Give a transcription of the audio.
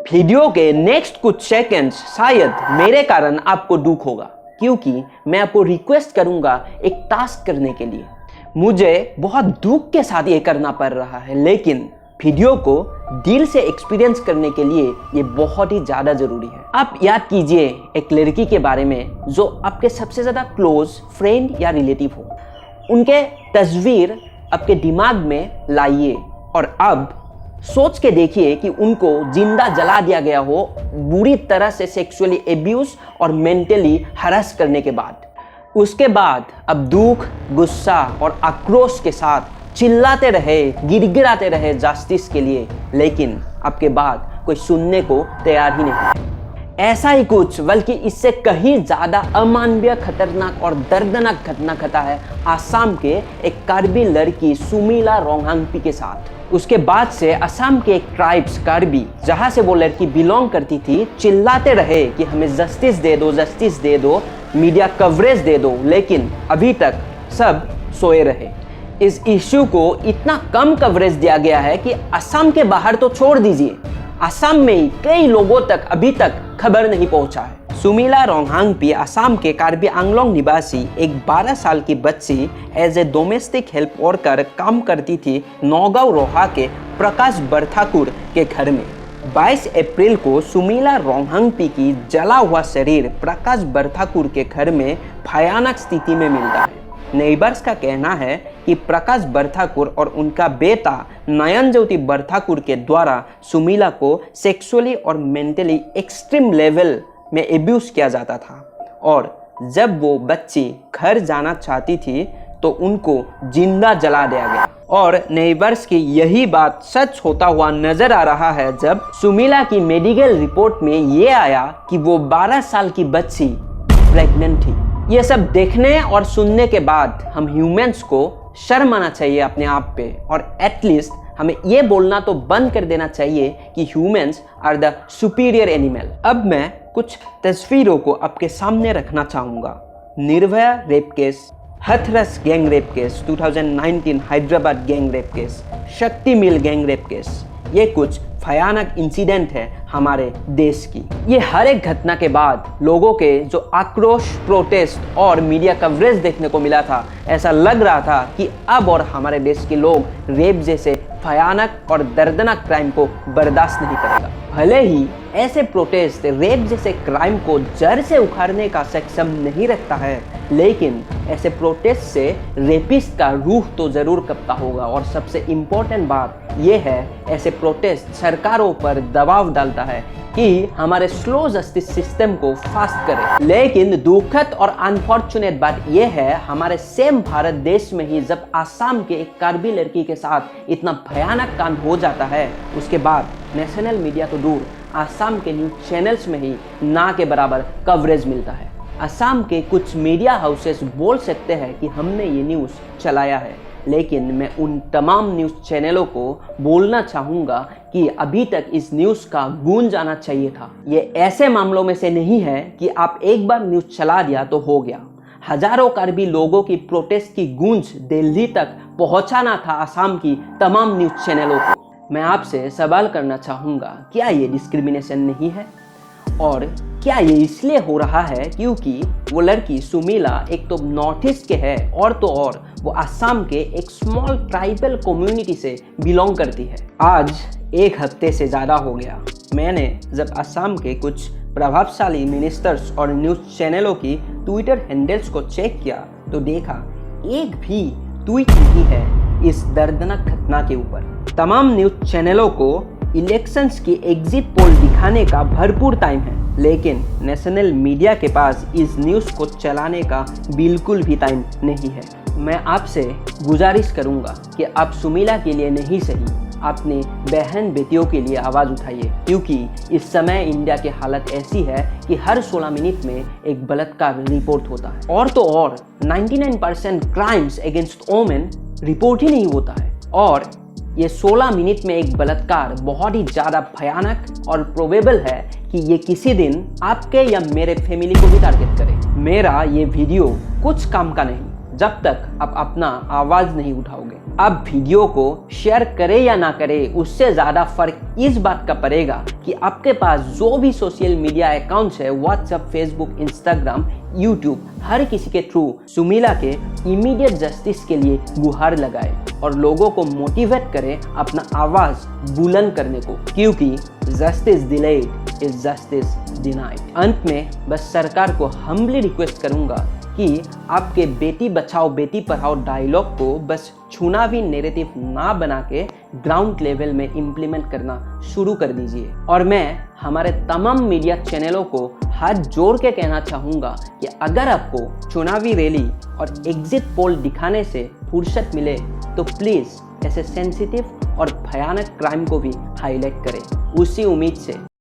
Video के next कुछ seconds शायद मेरे कारण आपको दुख होगा, क्योंकि मैं आपको रिक्वेस्ट करूंगा एक टास्क करने के लिए। मुझे बहुत दुख के साथ ये करना पड़ रहा है, लेकिन वीडियो को दिल से एक्सपीरियंस करने के लिए ये बहुत ही ज़्यादा ज़रूरी है। आप याद कीजिए एक लड़की के बारे में जो आपके सबसे ज़्यादा क्लोज फ्रेंड या रिलेटिव हो। उनके तस्वीर आपके दिमाग में लाइए और अब सोच के देखिए कि उनको जिंदा जला दिया गया हो, बुरी तरह से सेक्सुअली एब्यूज और मेंटली हरास करने के बाद। उसके बाद अब दुख, गुस्सा और आक्रोश के साथ चिल्लाते रहे, गिड़गिड़ाते रहे जस्टिस के लिए, लेकिन आपके बात कोई सुनने को तैयार ही नहीं। ऐसा ही कुछ बल्कि इससे कहीं ज़्यादा अमानवीय, खतरनाक और दर्दनाक घटना घटा है आसाम के एक कार्बी लड़की सुमीला रोंगहांगपी के साथ। उसके बाद से असम के एक ट्राइब्स कार्बी, जहाँ से वो लड़की बिलोंग करती थी, चिल्लाते रहे कि हमें जस्टिस दे दो, जस्टिस दे दो, मीडिया कवरेज दे दो, लेकिन अभी तक सब सोए रहे। इस इश्यू को इतना कम कवरेज दिया गया है कि असम के बाहर तो छोड़ दीजिए, असम में ही कई लोगों तक अभी तक खबर नहीं पहुंचा है। सुमीला रोंगहांगपी असम के कार्बी आंगलोंग निवासी एक 12 साल की बच्ची as a domestic help worker काम करती थी नौगांव रोहा के प्रकाश बरथाकुर के घर में। 22 अप्रैल को सुमीला रोंगहांगपी की जला हुआ शरीर प्रकाश बरथाकुर के घर में भयानक स्थिति में मिलता है। नेबर्स का कहना है कि प्रकाश बरथाकुर और उनका बेटा नयन ज्योति बरथाकुर के द्वारा सुमीला को सेक्सुअली और मेंटली एक्सट्रीम लेवल में एब्यूज किया जाता था, और जब वो बच्ची घर जाना चाहती थी तो उनको जिंदा जला दिया गया। और नेबर्स की यही बात सच होता हुआ नजर आ रहा है जब सुमीला की मेडिकल रिपोर्ट में ये आया कि वो 12 साल की बच्ची प्रेग्नेंट थी। ये सब देखने और सुनने के बाद हम ह्यूमंस को शर्म आना चाहिए अपने आप पे, और एटलीस्ट हमें ये बोलना तो बंद कर देना चाहिए कि humans are the superior animal. अब मैं कुछ तस्वीरों को आपके सामने रखना चाहूँगा। Nirbhaya rape case, Hathras gang rape case, 2019 Hyderabad gang rape case, Shakti Mill gang rape case, ये कुछ भयानक इंसिडेंट है हमारे देश की। ये हर एक घटना के बाद लोगों के जो आक्रोश, प्रोटेस्ट और मीडिया कवरेज देखने को मिला था, ऐसा लग रहा था कि अब और हमारे देश के लोग रेप जैसे भयानक और दर्दनाक क्राइम को बर्दाश्त नहीं करेगा। भले ही ऐसे प्रोटेस्ट रेप जैसे क्राइम को जड़ से उखाड़ने का सक्षम नहीं रखता है, लेकिन ऐसे प्रोटेस्ट से रेपिस्ट का रूह तो जरूर कपता होगा। और सबसे इम्पोर्टेंट बात यह है, ऐसे प्रोटेस्ट सरकारों पर दबाव डालता है कि हमारे स्लो जस्टिस सिस्टम को फास्ट करे। लेकिन दुखद और अनफॉर्चुनेट बात यह है, हमारे सेम भारत देश में ही जब आसाम के एक कार्बी लड़की के साथ इतना भयानक कांड हो जाता है, उसके बाद नेशनल मीडिया तो दूर, आसाम के न्यूज चैनल्स में ही ना के बराबर कवरेज मिलता है। असम के कुछ मीडिया हाउसेस बोल सकते हैं कि हमने ये न्यूज़ चलाया है, लेकिन मैं उन तमाम न्यूज़ चैनलों को बोलना चाहूँगा कि अभी तक इस न्यूज़ का गूंज आना चाहिए था। ये ऐसे मामलों में से नहीं है कि आप एक बार न्यूज़ चला दिया तो हो गया। हजारों कार्बी लोगों की प्रोटेस्ट की गूंज दिल्ली तक पहुँचाना था असम की तमाम न्यूज़ चैनलों को। मैं आपसे सवाल करना चाहूँगा, क्या ये डिस्क्रिमिनेशन नहीं है? और क्या ये इसलिए हो रहा है क्योंकि वो लड़की सुमीला एक तो नॉर्थ ईस्ट के है, और तो और वो असम के एक स्मॉल ट्राइबल कम्युनिटी से बिलोंग करती है। आज एक हफ्ते से ज़्यादा हो गया मैंने जब असम के कुछ प्रभावशाली मिनिस्टर्स और न्यूज़ चैनलों की ट्विटर हैंडल्स को चेक किया तो देखा एक भी ट्वीट नहीं है इस दर्दनाक घटना के ऊपर। तमाम न्यूज़ चैनलों को इलेक्शंस की एग्जिट पोल दिखाने का भरपूर टाइम है, लेकिन नेशनल मीडिया के पास इस न्यूज़ को चलाने का बिल्कुल भी टाइम नहीं है। मैं आपसे गुजारिश करूंगा कि आप सुमीला के लिए नहीं सही, अपने बहन बेटियों के लिए आवाज़ उठाइए, क्योंकि इस समय इंडिया की हालत ऐसी है कि हर 16 मिनट में एक बलात्कार रिपोर्ट होता है, और तो और 99% क्राइम्स अगेंस्ट वोमेन रिपोर्ट ही नहीं होता है। और ये 16 मिनट में एक बलात्कार बहुत ही ज़्यादा भयानक और प्रोबेबल है कि ये किसी दिन आपके या मेरे फैमिली को भी टारगेट करे। मेरा ये वीडियो कुछ काम का नहीं, जब तक आप अपना आवाज नहीं उठाओगे। अब वीडियो को शेयर करे या ना करे, उससे ज्यादा फर्क इस बात का पड़ेगा कि आपके पास जो भी सोशल मीडिया अकाउंट्स है, व्हाट्सएप, फेसबुक, इंस्टाग्राम, यूट्यूब, हर किसी के थ्रू सुमीला के इमीडिएट जस्टिस के लिए गुहार लगाए और लोगों को मोटिवेट करे अपना आवाज बुलंद करने को, क्योंकि justice delayed is justice denied. अंत में बस सरकार को हम्बली रिक्वेस्ट करूंगा कि आपके बेटी बचाओ बेटी पढ़ाओ डायलॉग को बस चुनावी नैरेटिव ना बना के ग्राउंड लेवल में इम्प्लीमेंट करना शुरू कर दीजिए। और मैं हमारे तमाम मीडिया चैनलों को हाथ जोड़ के कहना चाहूँगा कि अगर आपको चुनावी रैली और एग्जिट पोल दिखाने से फुर्सत मिले तो प्लीज़ ऐसे सेंसिटिव और भयानक क्राइम को भी हाईलाइट करें। उसी उम्मीद से